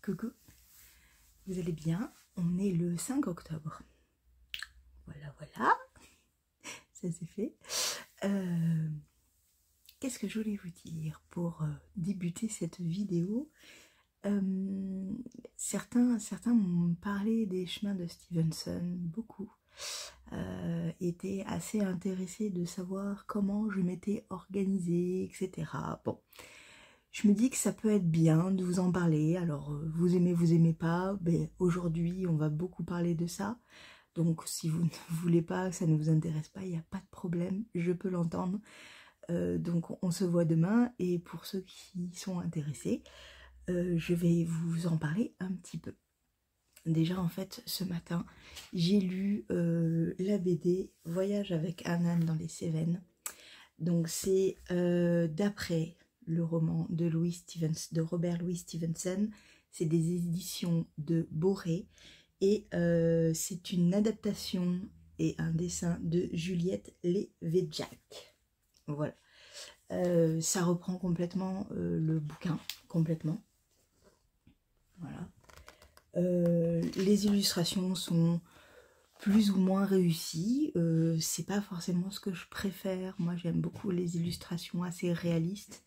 coucou, vous allez bien? On est le 5 octobre. Voilà, voilà, ça c'est fait. Qu'est-ce que je voulais vous dire pour débuter cette vidéo? Certains m'ont parlé des chemins de Stevenson, beaucoup. Étaient assez intéressés de savoir comment je m'étais organisée, etc. Bon. Je me dis que ça peut être bien de vous en parler, alors vous aimez pas, ben, aujourd'hui on va beaucoup parler de ça, donc si vous ne voulez pas, que ça ne vous intéresse pas, il n'y a pas de problème, je peux l'entendre, donc on se voit demain, et pour ceux qui sont intéressés, je vais vous en parler un petit peu. Déjà en fait ce matin, j'ai lu la BD Voyage avec un âne dans les Cévennes, donc c'est d'après le roman de Robert Louis Stevenson, c'est des éditions de Boré, et c'est une adaptation et un dessin de Juliette Lévedjac. Voilà. Ça reprend complètement le bouquin, complètement. Voilà. Les illustrations sont plus ou moins réussies, c'est pas forcément ce que je préfère, moi j'aime beaucoup les illustrations assez réalistes,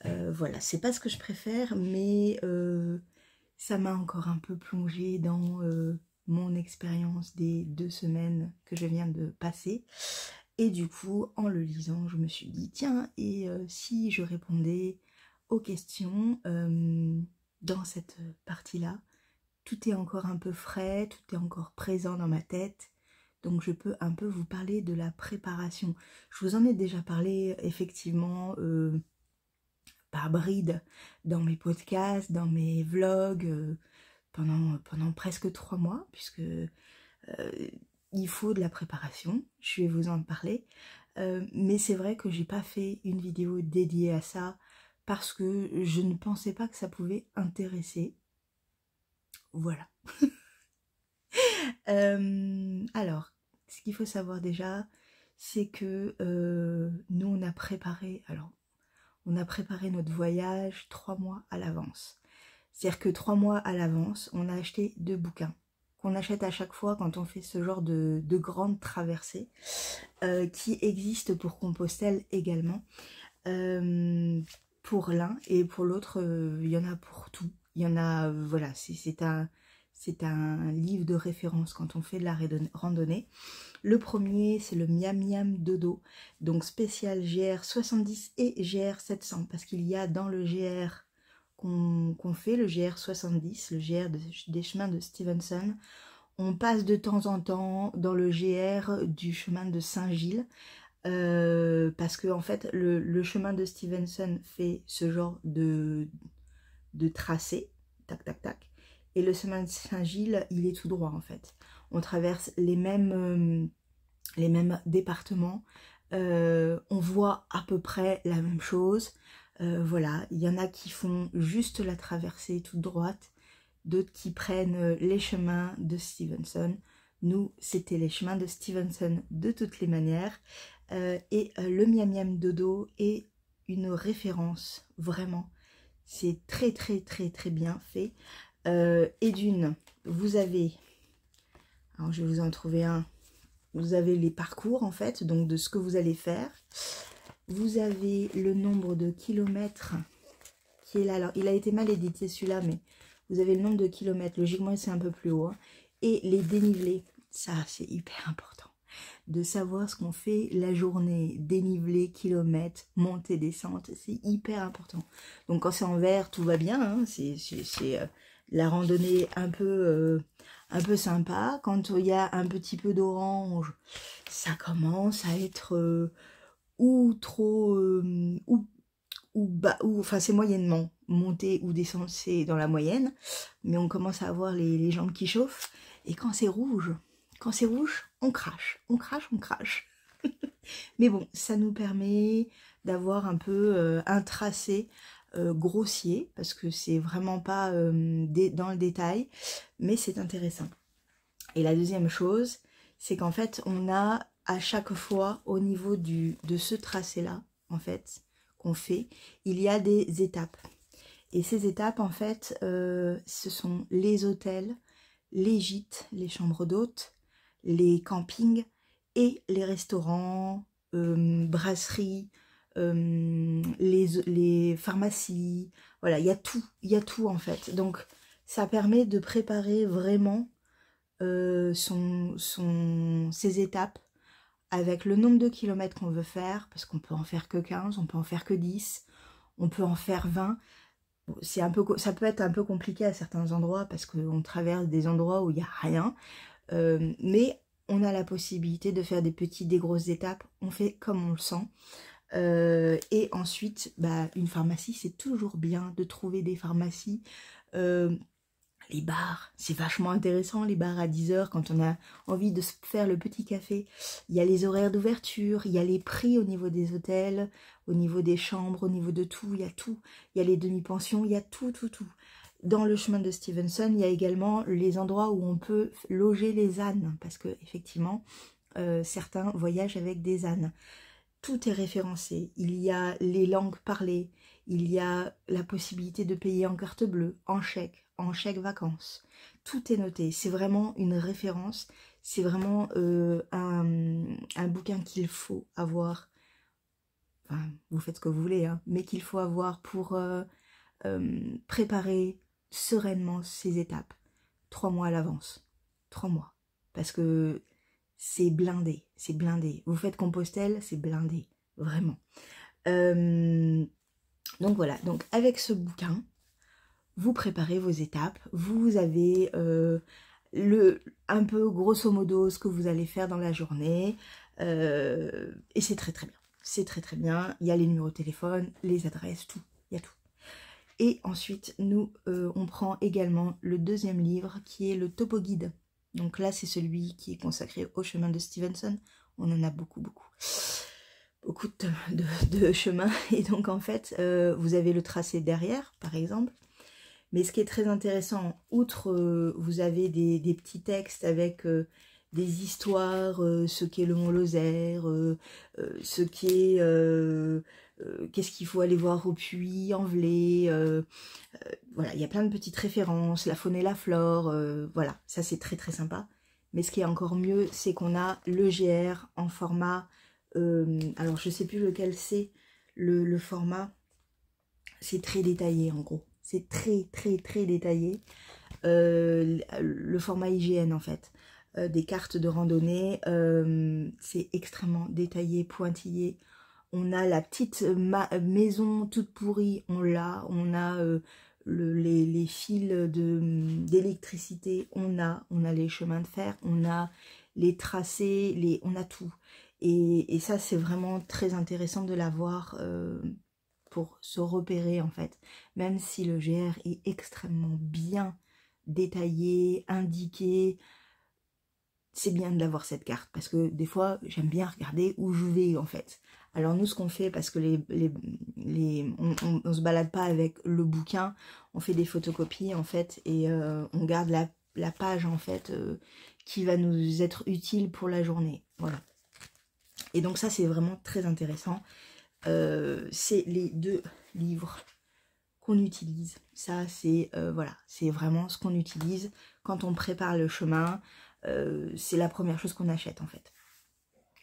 voilà, c'est pas ce que je préfère, mais ça m'a encore un peu plongée dans mon expérience des 2 semaines que je viens de passer, et du coup en le lisant je me suis dit tiens, et si je répondais aux questions dans cette partie-là. Tout est encore un peu frais, tout est encore présent dans ma tête, donc je peux un peu vous parler de la préparation. Je vous en ai déjà parlé effectivement par bride dans mes podcasts, dans mes vlogs, pendant presque 3 mois, puisque il faut de la préparation, je vais vous en parler, mais c'est vrai que j'ai pas fait une vidéo dédiée à ça, parce que je ne pensais pas que ça pouvait intéresser. Voilà. Alors, ce qu'il faut savoir déjà, c'est que nous on a préparé notre voyage 3 mois à l'avance. C'est-à-dire que 3 mois à l'avance, on a acheté 2 bouquins qu'on achète à chaque fois quand on fait ce genre de grande traversée, qui existent pour Compostelle également. Pour l'un et pour l'autre, il y en a pour tout. Il y en a, voilà, c'est un livre de référence quand on fait de la randonnée. Le premier, c'est le Miam Miam Dodo, donc spécial GR 70 et GR 700, parce qu'il y a dans le GR qu'on fait, le GR 70, le GR des chemins de Stevenson, on passe de temps en temps dans le GR du chemin de Saint-Gilles, parce que en fait le chemin de Stevenson fait ce genre de tracé, tac tac tac, et le chemin de Saint-Gilles il est tout droit en fait. On traverse les mêmes départements, on voit à peu près la même chose, voilà, il y en a qui font juste la traversée toute droite, d'autres qui prennent les chemins de Stevenson. Nous, c'était les chemins de Stevenson de toutes les manières. Et le Miam Miam Dodo est une référence, vraiment. C'est très très très très bien fait. Et d'une, vous avez, alors je vais vous en trouver un, vous avez les parcours en fait, donc de ce que vous allez faire. Vous avez le nombre de kilomètres qui est là. Alors, il a été mal édité celui-là, mais vous avez le nombre de kilomètres. Logiquement, c'est un peu plus haut. Hein. Et les dénivelés, ça, c'est hyper important. De savoir ce qu'on fait la journée, dénivelé, kilomètres, montée, descente, c'est hyper important. Donc, quand c'est en vert, tout va bien. Hein. C'est la randonnée un peu sympa. Quand il y a un petit peu d'orange, ça commence à être ou trop... enfin c'est moyennement, monter ou descendre c'est dans la moyenne, mais on commence à avoir les jambes qui chauffent, et quand c'est rouge, on crache, on crache. Mais bon, ça nous permet d'avoir un peu un tracé grossier, parce que c'est vraiment pas dans le détail, mais c'est intéressant. Et la deuxième chose, c'est qu'en fait, on a à chaque fois, au niveau de ce tracé-là, en fait, qu'on fait, il y a des étapes. Et ces étapes, en fait, ce sont les hôtels, les gîtes, les chambres d'hôtes, les campings et les restaurants, brasseries, les pharmacies. Voilà, il y a tout en fait. Donc, ça permet de préparer vraiment ces étapes avec le nombre de kilomètres qu'on veut faire, parce qu'on peut en faire que 15, on peut en faire que 10, on peut en faire 20. Ça peut être un peu compliqué à certains endroits parce qu'on traverse des endroits où il n'y a rien, mais on a la possibilité de faire des grosses étapes, on fait comme on le sent. Et ensuite, bah, une pharmacie, c'est toujours bien de trouver des pharmacies. Les bars, c'est vachement intéressant, les bars à 10 h quand on a envie de se faire le petit café. Il y a les horaires d'ouverture, il y a les prix au niveau des hôtels, au niveau des chambres, au niveau de tout, il y a tout. Il y a les demi-pensions, il y a tout. Dans le chemin de Stevenson, il y a également les endroits où on peut loger les ânes, parce que effectivement, certains voyagent avec des ânes. Tout est référencé, il y a les langues parlées, il y a la possibilité de payer en carte bleue, en chèque vacances. Tout est noté, c'est vraiment une référence, c'est vraiment un bouquin qu'il faut avoir, enfin, vous faites ce que vous voulez, hein, mais qu'il faut avoir pour préparer sereinement ces étapes. 3 mois à l'avance, 3 mois, parce que c'est blindé, c'est blindé. Vous faites Compostelle, c'est blindé, vraiment. Donc voilà, donc avec ce bouquin, vous préparez vos étapes, vous avez un peu grosso modo ce que vous allez faire dans la journée, et c'est très bien. C'est très bien, il y a les numéros de téléphone, les adresses, tout, il y a tout. Et ensuite, nous, on prend également le deuxième livre qui est le Topo Guide. Donc là, c'est celui qui est consacré au chemin de Stevenson. On en a beaucoup de chemins. Et donc, en fait, vous avez le tracé derrière, par exemple. Mais ce qui est très intéressant, outre, vous avez des petits textes avec des histoires, ce qu'est le Mont Lozère, ce qu'est... qu'est-ce qu'il faut aller voir au puits, en Velay, voilà, il y a plein de petites références, la faune et la flore, voilà, ça c'est très sympa. Mais ce qui est encore mieux, c'est qu'on a le GR en format, alors je sais plus lequel c'est, le format, c'est très détaillé en gros, c'est très détaillé, le format IGN en fait, des cartes de randonnée, c'est extrêmement détaillé, pointillé. On a la petite maison toute pourrie, on a les fils d'électricité, on a les chemins de fer, on a les tracés, on a tout. Et ça, c'est vraiment très intéressant de l'avoir pour se repérer en fait. Même si le GR est extrêmement bien détaillé, indiqué, c'est bien de l'avoir cette carte, parce que des fois, j'aime bien regarder où je vais en fait. Alors nous, ce qu'on fait, parce que on se balade pas avec le bouquin, on fait des photocopies en fait, et on garde la page en fait, qui va nous être utile pour la journée. Voilà. Et donc ça, c'est vraiment très intéressant. C'est les 2 livres qu'on utilise. Ça, c'est voilà, c'est vraiment ce qu'on utilise quand on prépare le chemin. C'est la première chose qu'on achète en fait.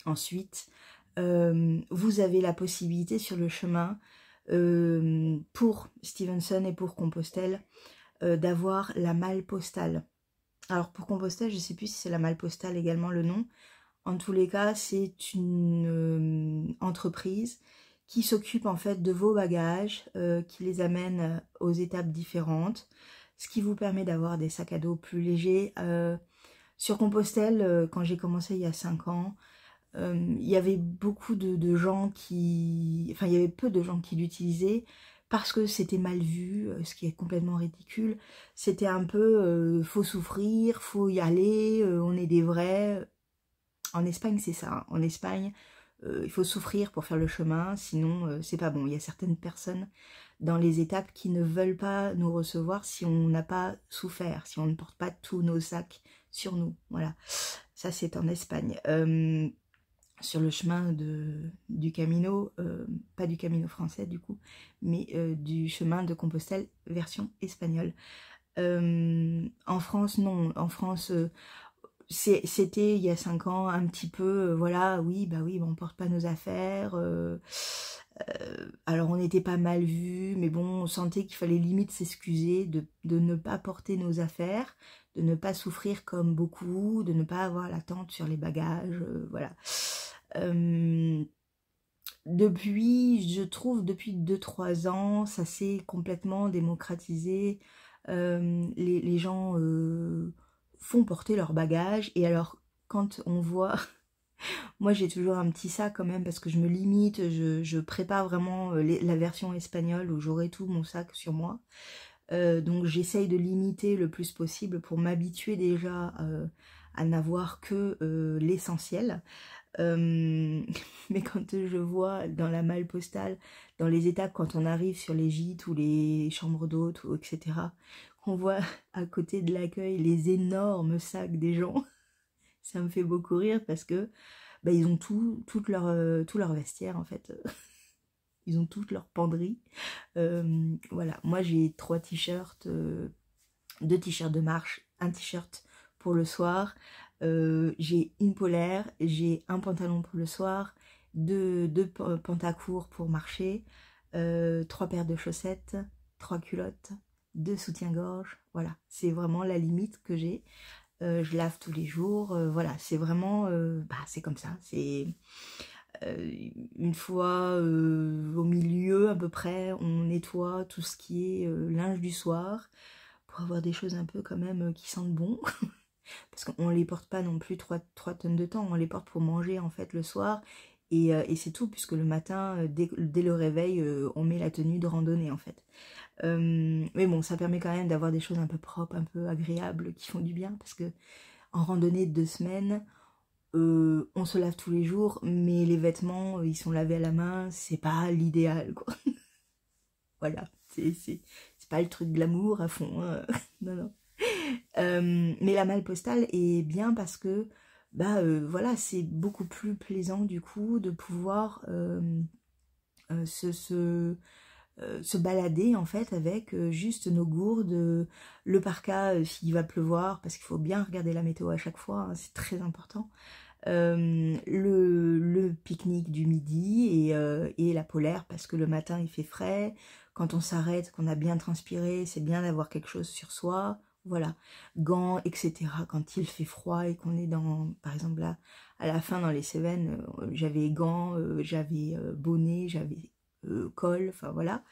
Ensuite, vous avez la possibilité sur le chemin, pour Stevenson et pour Compostelle, d'avoir la malle postale. Alors pour Compostelle, je ne sais plus si c'est la malle postale également le nom. En tous les cas, c'est une entreprise qui s'occupe en fait de vos bagages, qui les amène aux étapes différentes, ce qui vous permet d'avoir des sacs à dos plus légers. Sur Compostelle, quand j'ai commencé il y a 5 ans, il y avait beaucoup de gens qui... Enfin, il y avait peu de gens qui l'utilisaient parce que c'était mal vu, ce qui est complètement ridicule. C'était un peu, faut souffrir, faut y aller, on est des vrais. En Espagne, c'est ça. En Espagne, il faut souffrir pour faire le chemin, sinon c'est pas bon. Il y a certaines personnes dans les étapes qui ne veulent pas nous recevoir si on n'a pas souffert, si on ne porte pas tous nos sacs sur nous. Voilà, ça c'est en Espagne. sur le chemin du Camino, pas du Camino français du coup, mais du chemin de Compostelle version espagnole. En France, non. En France, c'était il y a 5 ans un petit peu, voilà, oui, bah oui, on porte pas nos affaires. Alors on était pas mal vus, mais bon, on sentait qu'il fallait limite s'excuser de ne pas porter nos affaires, de ne pas souffrir comme beaucoup, de ne pas avoir la tente sur les bagages, voilà. Euh, Depuis, je trouve, depuis 2 3 ans, ça s'est complètement démocratisé. Les gens font porter leurs bagages. Et alors, quand on voit... Moi, j'ai toujours un petit sac quand même parce que je me limite. Je prépare vraiment la version espagnole où j'aurai tout mon sac sur moi. Donc, j'essaye de limiter le plus possible pour m'habituer déjà à n'avoir que l'essentiel. Mais quand je vois dans la malle postale, dans les étapes, quand on arrive sur les gîtes ou les chambres d'hôtes, etc., qu'on voit à côté de l'accueil les énormes sacs des gens, ça me fait beaucoup rire parce que bah, ils ont tout leur vestiaire en fait. Ils ont toutes leurs penderies. Voilà, moi j'ai 3 t-shirts, 2 t-shirts de marche, un t-shirt pour le soir, j'ai une polaire, j'ai un pantalon pour le soir, deux pantacourts pour marcher, 3 paires de chaussettes, 3 culottes, 2 soutiens-gorge, voilà, c'est vraiment la limite que j'ai. Je lave tous les jours, voilà, c'est vraiment, bah, c'est comme ça, c'est une fois au milieu à peu près, on nettoie tout ce qui est linge du soir, pour avoir des choses un peu quand même qui sentent bon. Parce qu'on les porte pas non plus 3 tonnes de temps, on les porte pour manger en fait le soir. Et c'est tout, puisque le matin, dès le réveil, on met la tenue de randonnée en fait. Mais bon, ça permet quand même d'avoir des choses un peu propres, un peu agréables, qui font du bien. Parce que en randonnée de 2 semaines, on se lave tous les jours, mais les vêtements, ils sont lavés à la main, c'est pas l'idéal quoi. Voilà, c'est pas le truc glamour à fond, hein. Non, non. Mais la malle postale est bien parce que bah voilà, c'est beaucoup plus plaisant du coup de pouvoir se balader en fait avec juste nos gourdes, le parka s'il va pleuvoir, parce qu'il faut bien regarder la météo à chaque fois, hein, c'est très important. Le pique-nique du midi et la polaire parce que le matin il fait frais, quand on s'arrête, qu'on a bien transpiré, c'est bien d'avoir quelque chose sur soi, voilà, gants, etc. Quand il fait froid et qu'on est dans, par exemple là, à la fin dans les Cévennes, j'avais gants, j'avais bonnet, j'avais col, enfin voilà.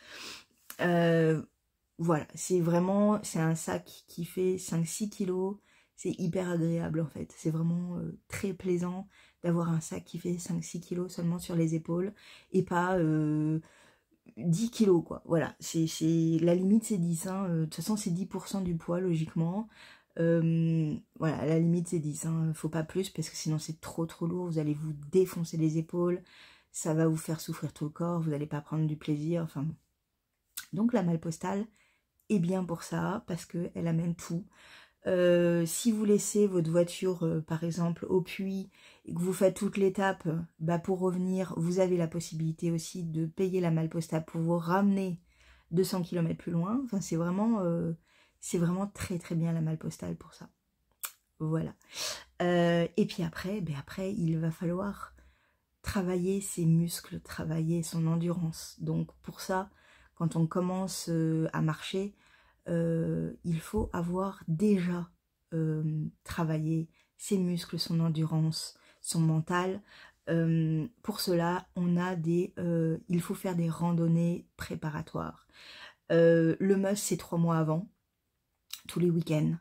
Euh, voilà, c'est vraiment, c'est un sac qui fait 5 6 kilos, c'est hyper agréable en fait, c'est vraiment très plaisant d'avoir un sac qui fait 5 6 kilos seulement sur les épaules et pas 10 kilos quoi, voilà, la limite c'est 10, hein. De toute façon c'est 10% du poids logiquement, voilà, la limite c'est 10, hein. Faut pas plus parce que sinon c'est trop lourd, vous allez vous défoncer les épaules, ça va vous faire souffrir tout le corps, vous n'allez pas prendre du plaisir, enfin bon. Donc la malle postale est bien pour ça, parce qu'elle amène tout. Si vous laissez votre voiture, par exemple, au puits, et que vous faites toute l'étape, bah, pour revenir, vous avez la possibilité aussi de payer la malle postale pour vous ramener 200 km plus loin. Enfin, c'est vraiment très très bien la malle postale pour ça. Voilà. Et puis après, ben après, il va falloir travailler ses muscles, travailler son endurance. Donc pour ça, quand on commence à marcher, il faut avoir déjà travaillé ses muscles, son endurance, son mental. Pour cela, il faut faire des randonnées préparatoires. Le must, c'est 3 mois avant, tous les week-ends.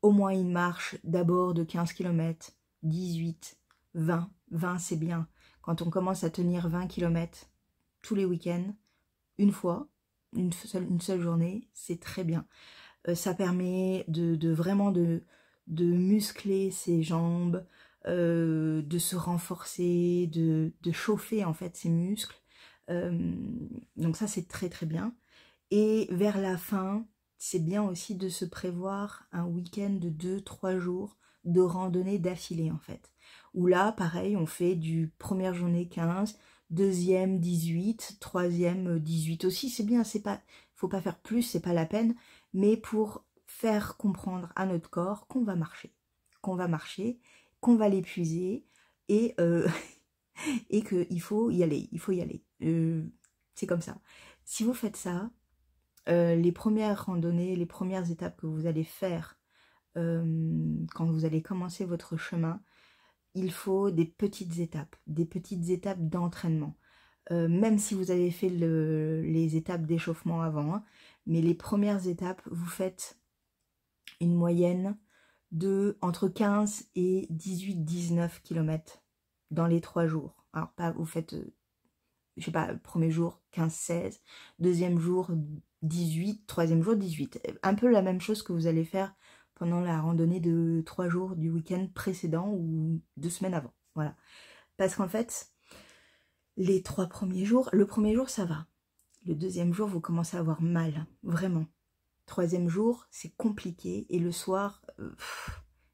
Au moins une marche d'abord de 15 km, 18, 20. 20 c'est bien. Quand on commence à tenir 20 km tous les week-ends, une fois, une seule journée, c'est très bien. Ça permet vraiment de muscler ses jambes, de se renforcer, de chauffer en fait ses muscles. Donc ça c'est très très bien. Et vers la fin, c'est bien aussi de se prévoir un week-end de 2 3 jours de randonnée d'affilée en fait, où là, pareil, on fait du première journée 15, deuxième 18, troisième 18 aussi, c'est bien, c'est pas, faut pas faire plus, c'est pas la peine, mais pour faire comprendre à notre corps qu'on va marcher, qu'on va l'épuiser, et, et qu'il faut y aller, c'est comme ça. Si vous faites ça, les premières randonnées, les premières étapes que vous allez faire quand vous allez commencer votre chemin, il faut des petites étapes d'entraînement. Même si vous avez fait les étapes d'échauffement avant, hein, mais les premières étapes, vous faites une moyenne de entre 15 et 18-19 km dans les 3 jours. Alors pas, vous faites, je sais pas, premier jour 15-16, deuxième jour 18, troisième jour 18. Un peu la même chose que vous allez faire pendant la randonnée de 3 jours du week-end précédent ou 2 semaines avant. Voilà. Parce qu'en fait, les 3 premiers jours, le premier jour ça va. Le deuxième jour, vous commencez à avoir mal, vraiment. Troisième jour, c'est compliqué. Et le soir,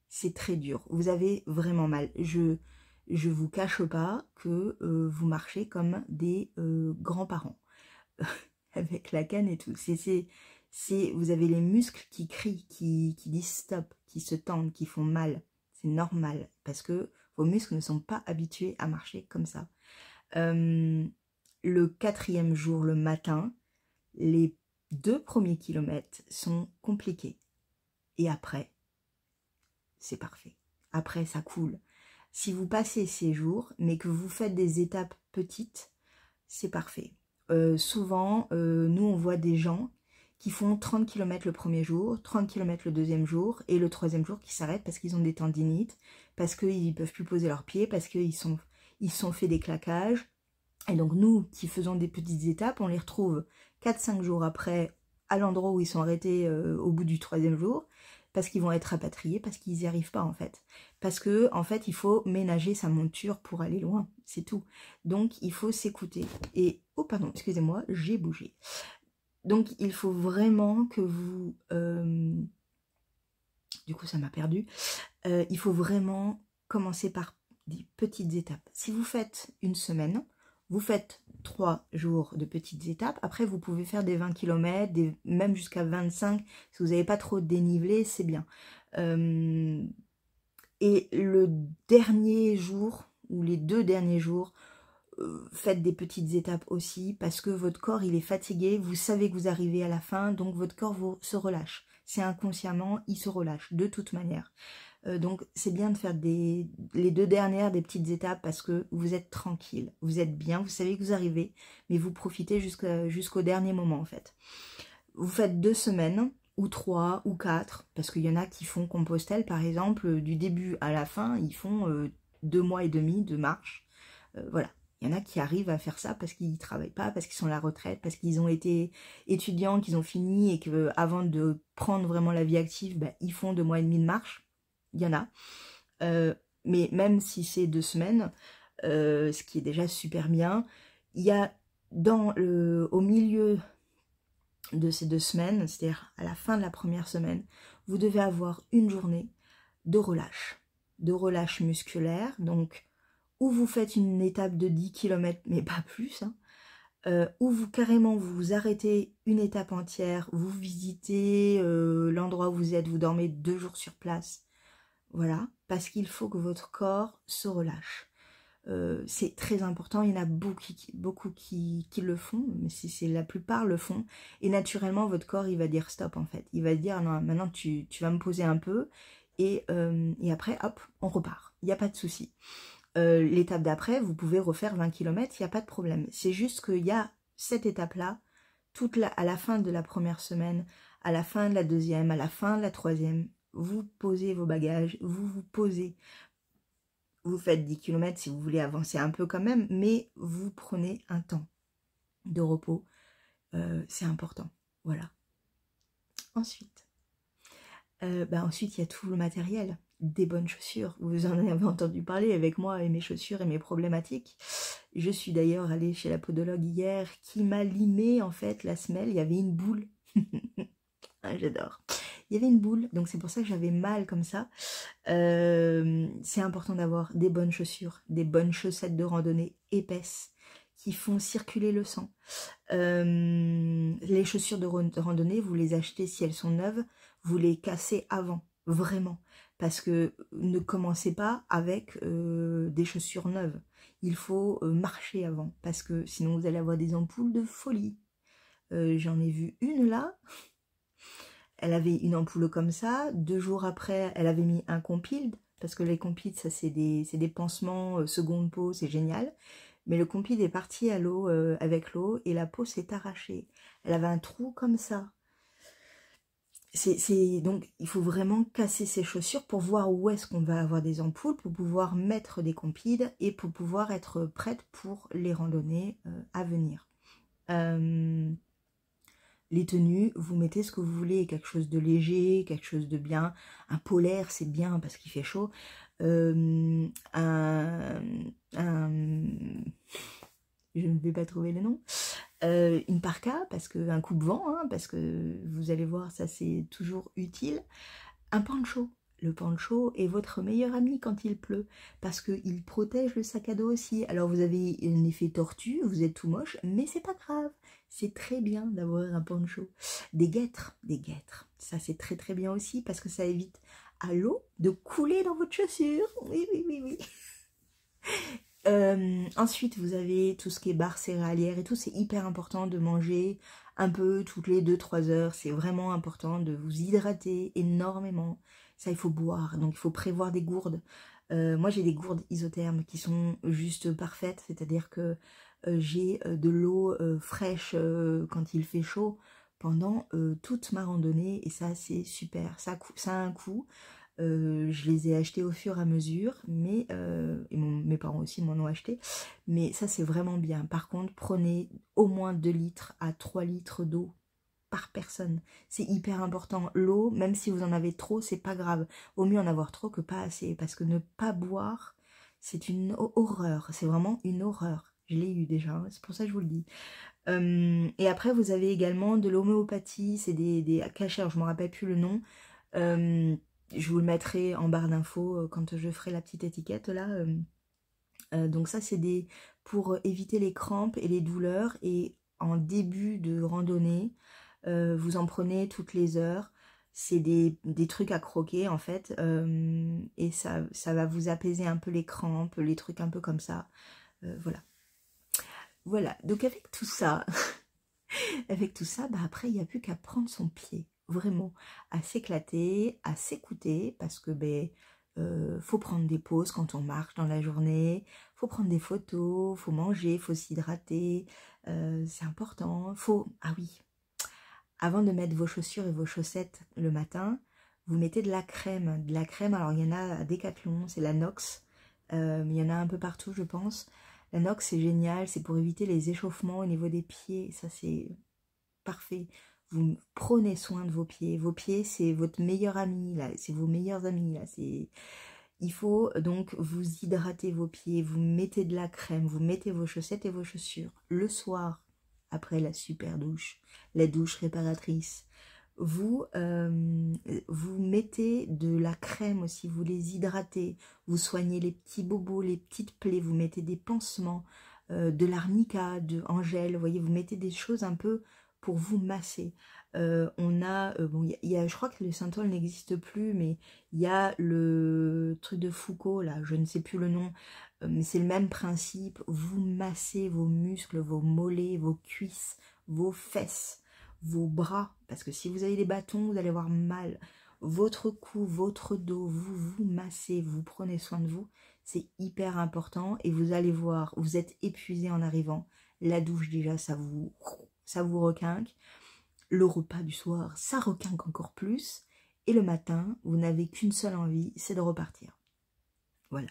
c'est très dur. Vous avez vraiment mal. Je vous cache pas que vous marchez comme des grands-parents. Avec la canne et tout. Vous avez les muscles qui crient, qui disent stop, qui se tendent, qui font mal. C'est normal. Parce que vos muscles ne sont pas habitués à marcher comme ça. Le 4e jour, le matin, les 2 premiers kilomètres sont compliqués. Et après, c'est parfait. Après, ça coule. Si vous passez ces jours, mais que vous faites des étapes petites, c'est parfait. Souvent, nous, on voit des gens qui font 30 km le premier jour, 30 km le deuxième jour, et le troisième jour qui s'arrêtent parce qu'ils ont des tendinites, parce qu'ils ne peuvent plus poser leurs pieds, parce qu'ils sont fait des claquages. Et donc nous, qui faisons des petites étapes, on les retrouve 4-5 jours après, à l'endroit où ils sont arrêtés au bout du 3e jour, parce qu'ils vont être rapatriés, parce qu'ils n'y arrivent pas en fait. Parce que en fait, il faut ménager sa monture pour aller loin, c'est tout. Donc il faut s'écouter. Et, oh pardon, excusez-moi, j'ai bougé. Donc il faut vraiment que vous... du coup, ça m'a perdu. Il faut vraiment commencer par des petites étapes. Si vous faites une semaine, vous faites 3 jours de petites étapes. Après, vous pouvez faire des 20 km, même jusqu'à 25. Si vous n'avez pas trop dénivelé, c'est bien. Et le dernier jour, ou les 2 derniers jours, faites des petites étapes aussi, parce que votre corps, il est fatigué. Vous savez que vous arrivez à la fin, donc votre corps se relâche. C'est inconsciemment, il se relâche, de toute manière. Donc c'est bien de faire les 2 dernières des petites étapes parce que vous êtes tranquille, vous êtes bien, vous savez que vous arrivez, mais vous profitez jusqu'au dernier moment en fait. Vous faites 2 semaines, ou 3, ou 4, parce qu'il y en a qui font Compostelle par exemple, du début à la fin, ils font 2 mois et demi de marche. Voilà. Il y en a qui arrivent à faire ça parce qu'ils ne travaillent pas, parce qu'ils sont à la retraite, parce qu'ils ont été étudiants, qu'ils ont fini et qu'avant de prendre vraiment la vie active, bah, ils font 2 mois et demi de marche. Il y en a. Mais même si c'est 2 semaines, ce qui est déjà super bien, il y a au milieu de ces 2 semaines, c'est-à-dire à la fin de la première semaine, vous devez avoir une journée de relâche musculaire, donc où vous faites une étape de 10 km, mais pas plus, hein, où vous arrêtez une étape entière, vous visitez l'endroit où vous êtes, vous dormez 2 jours sur place, voilà, parce qu'il faut que votre corps se relâche. C'est très important, il y en a beaucoup qui le font, mais c'est la plupart le font, et naturellement votre corps il va dire stop en fait, il va dire non, maintenant tu vas me poser un peu, et après hop, on repart, il n'y a pas de souci. L'étape d'après, vous pouvez refaire 20 km, il n'y a pas de problème, c'est juste qu'il y a cette étape-là, à la fin de la première semaine, à la fin de la deuxième, à la fin de la troisième, vous posez vos bagages, vous posez, vous faites 10 km si vous voulez avancer un peu quand même, mais vous prenez un temps de repos, c'est important, voilà. Ensuite, ensuite il y a tout le matériel, des bonnes chaussures, vous en avez entendu parler avec moi et mes chaussures et mes problématiques. Je suis d'ailleurs allée chez la podologue hier qui m'a limé en fait la semelle, il y avait une boule. Ah, j'adore. il y avait une boule, donc c'est pour ça que j'avais mal comme ça. C'est important d'avoir des bonnes chaussures, des bonnes chaussettes de randonnée épaisses qui font circuler le sang. Les chaussures de randonnée, vous les achetez si elles sont neuves, vous les cassez avant, vraiment. Parce que ne commencez pas avec des chaussures neuves. Il faut marcher avant, parce que sinon vous allez avoir des ampoules de folie. J'en ai vu une là, elle avait une ampoule comme ça, 2 jours après elle avait mis un Compeed, parce que les Compeed ça c'est des pansements seconde peau, c'est génial. Mais le Compeed est parti à l'eau avec l'eau et la peau s'est arrachée. Elle avait un trou comme ça. Donc il faut vraiment casser ses chaussures pour voir où est-ce qu'on va avoir des ampoules, pour pouvoir mettre des Compeed et pour pouvoir être prête pour les randonnées à venir. Les tenues, vous mettez ce que vous voulez, quelque chose de léger, quelque chose de bien. Un polaire, c'est bien parce qu'il fait chaud. Je ne vais pas trouver le nom. Une parka, parce que un coupe-vent, hein, parce que vous allez voir, ça c'est toujours utile. Un poncho. Le poncho est votre meilleur ami quand il pleut, parce qu'il protège le sac à dos aussi. Alors vous avez un effet tortue, vous êtes tout moche, mais c'est pas grave. C'est très bien d'avoir un poncho. Des guêtres, ça c'est très très bien aussi, parce que ça évite à l'eau de couler dans votre chaussure. Oui, oui, oui, oui. Ensuite, vous avez tout ce qui est barres céréalières et tout. C'est hyper important de manger un peu toutes les 2-3 heures. C'est vraiment important de vous hydrater énormément. Ça, il faut boire. Donc, il faut prévoir des gourdes. Moi, j'ai des gourdes isothermes qui sont juste parfaites. C'est-à-dire que j'ai de l'eau fraîche quand il fait chaud pendant toute ma randonnée. Et ça, c'est super. Ça a un coût. Je les ai achetés au fur et à mesure, mais et mes parents aussi m'en ont acheté, mais ça c'est vraiment bien. Par contre, prenez au moins 2 litres à 3 litres d'eau par personne, c'est hyper important. L'eau, même si vous en avez trop, c'est pas grave, au mieux en avoir trop que pas assez, parce que ne pas boire, c'est une horreur, c'est vraiment une horreur. Je l'ai eu déjà, hein, c'est pour ça que je vous le dis. Et après, vous avez également de l'homéopathie, c'est des cachets, je ne me rappelle plus le nom. Je vous le mettrai en barre d'infos quand je ferai la petite étiquette là. Donc ça c'est pour éviter les crampes et les douleurs, et en début de randonnée, vous en prenez toutes les heures. C'est des trucs à croquer en fait, et ça va vous apaiser un peu les crampes, les trucs un peu comme ça. Voilà. Voilà, donc avec tout ça, bah après il n'y a plus qu'à prendre son pied. Vraiment, à s'éclater, à s'écouter, parce que faut prendre des pauses quand on marche dans la journée, faut prendre des photos, faut manger, faut s'hydrater, c'est important. Ah oui, avant de mettre vos chaussures et vos chaussettes le matin, vous mettez de la crème. Alors il y en a à Decathlon, c'est la Nox, il y en a un peu partout je pense. La Nox c'est génial, c'est pour éviter les échauffements au niveau des pieds, ça c'est parfait. Vous prenez soin de vos pieds. Vos pieds, c'est votre meilleur ami, là. C'est vos meilleurs amis, là. Il faut donc vous hydrater vos pieds. Vous mettez de la crème. Vous mettez vos chaussettes et vos chaussures. Le soir, après la super douche, la douche réparatrice, vous mettez de la crème aussi. Vous les hydratez. Vous soignez les petits bobos, les petites plaies. Vous mettez des pansements, de l'arnica, en gel. Vous voyez, vous mettez des choses un peu pour vous masser. On a, bon, je crois que le Synthol n'existe plus, mais il y a le truc de Foucault, là, je ne sais plus le nom, mais c'est le même principe. Vous massez vos muscles, vos mollets, vos cuisses, vos fesses, vos bras, parce que si vous avez des bâtons, vous allez avoir mal. Votre cou, votre dos, vous massez, vous prenez soin de vous, c'est hyper important, et vous allez voir, vous êtes épuisé en arrivant. La douche déjà, ça vous requinque. Le repas du soir, ça requinque encore plus. Et le matin, vous n'avez qu'une seule envie, c'est de repartir. Voilà.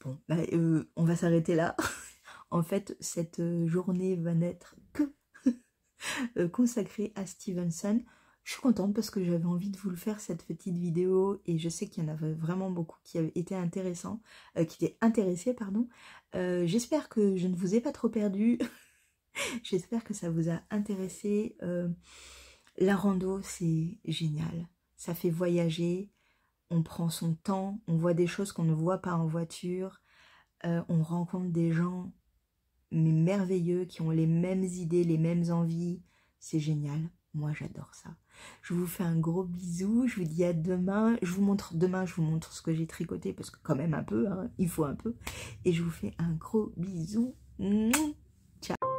Bon, on va s'arrêter là. En fait, cette journée va n'être que consacrée à Stevenson. Je suis contente parce que j'avais envie de vous le faire, cette petite vidéo, et je sais qu'il y en avait vraiment beaucoup qui avaient été qui étaient intéressés, pardon. J'espère que je ne vous ai pas trop perdu. J'espère que ça vous a intéressé. La rando, c'est génial. ça fait voyager, on prend son temps, on voit des choses qu'on ne voit pas en voiture, on rencontre des gens mais merveilleux qui ont les mêmes idées, les mêmes envies, c'est génial, moi j'adore ça. Je vous fais un gros bisou, je vous dis à demain, demain je vous montre ce que j'ai tricoté parce que quand même un peu, hein, il faut un peu, et je vous fais un gros bisou, ciao.